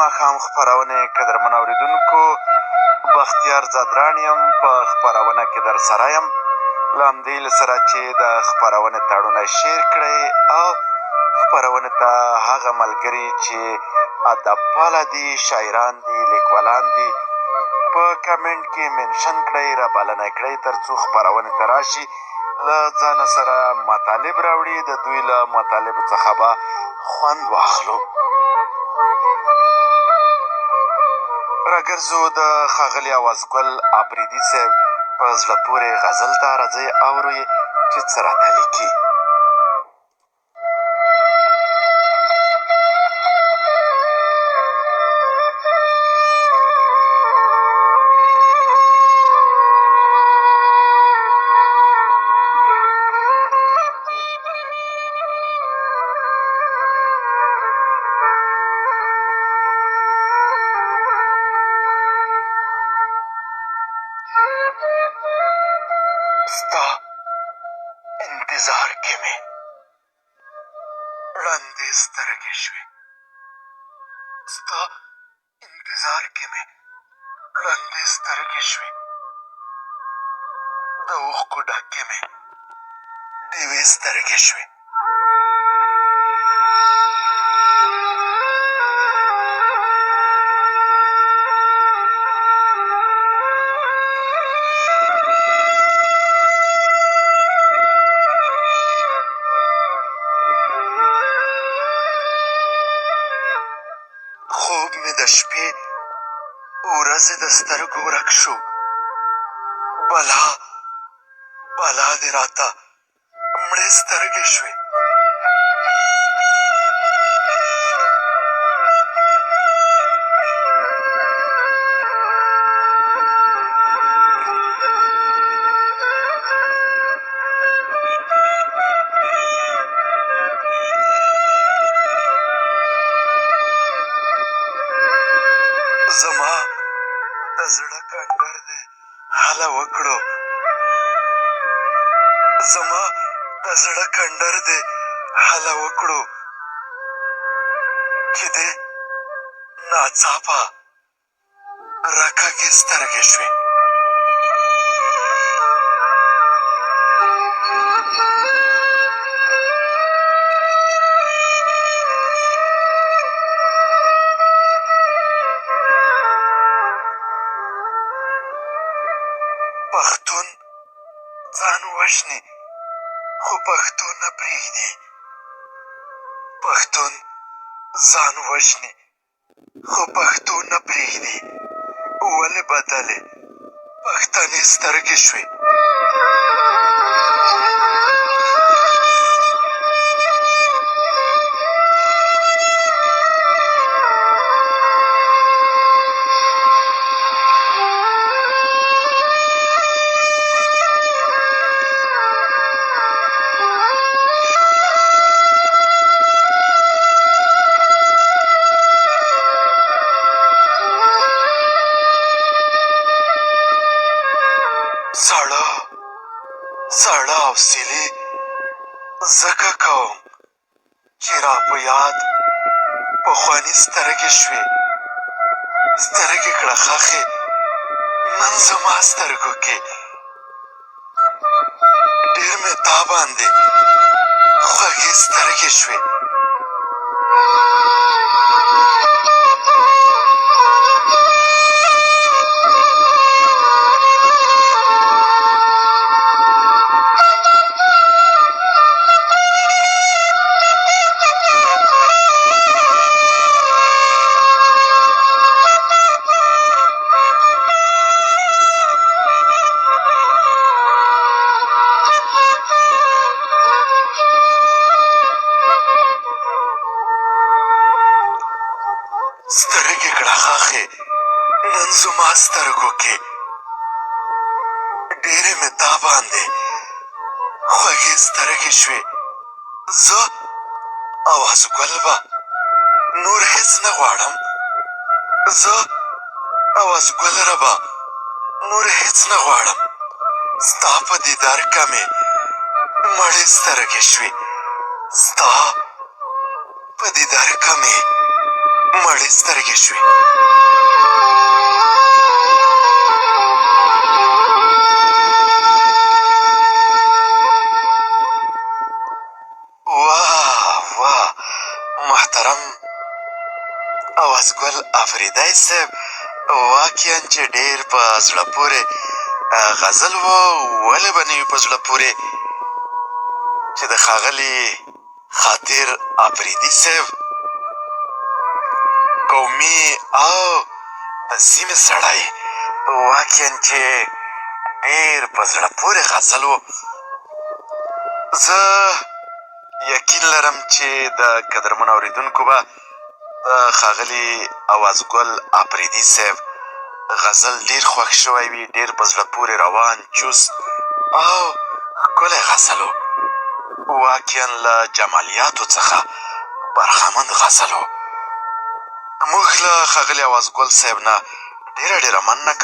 ماښام خپرونې قدرمن اورېدونکو، بختیار زادران یم. په خپرونه کې در سره یم له همدې سره چې د خپرونې تړونه شیر کړئ او خپرونې ته هغه ملګري چې ادب پاله دي، شاعران دي، لیکوالان دي، په کمنټ کې منشن کړئ، رابلنه کړئ تر څو خپرونې ته راشي، له ځانه سره مطالب راوړي، د دوی له مطالبو څخه به خوند واخلو. راګرځو د ښاغلي اوازګل اپریدي صاحب په زړه پورې غزل ته. راځئ اورو یې چې څه راته لیکي. ستا انتظار کې مې ړندې سترګې شوې، ستا انتظار کې مې ړندې سترګې شوې، د اوښکو ډکې مې ډیوې سترګې شوې. خوب مې د شپې ورځې د سترګو ورک شو، بلا بلا دې راته مړې سترګې شوې. زما د زړه کنډر دی هله وکړو، زما د زړه کنډر دی هله وکړو، چې دې ناڅاپه راکږې سترګې شوې. پښتون ځان وژني خو پښتو نه پرېږدي، پښتون ځان وژني خو پښتو نه پرېږدي، ولې بدلې پښتنې سترګې شوې. زړه حوصلې ځکه کوم چې را په یاد پخواني سترګې شوې، سترګې کړه ښخې نن زما سترګو کې، ډېر مې تا باندې خوږې سترګې شوې. سترګې کړه ښخې نن زما سترګو کې، ډېرې مې تا باندې خوږې سترګې شوې. زه اوازګل به نور هېڅ نه غواړم، زه اوازګله به نور هېڅ نه غواړم، ستا په دیدار که مې مړې سترګې شوې، ستا په دیدار که مې مړې سترګې شوې. واه محترم اوازګل افریدی صاحب واقعا چې ډېر په زړه پورې غزل و. ولې به نه وي په زړه پورې چې د ښاغلي خاطر افریدي صاحب قومي او د سیمې سړی واقعا چې ډېر په زړه پورې غزل و. زه یقین لرم چې د قدرمنو اورېدونکو به د ښاغلي اوازګل افریدي صاحب غزل ډېر خوښ شوی وي. ډېر په زړه پورې روان چوست او ښکلی غزل و. واقعا له جمالیاتو څخه برخمند غزل و. موږ له ښاغلي اوازګل صاحب نه ډېره مننه کوو.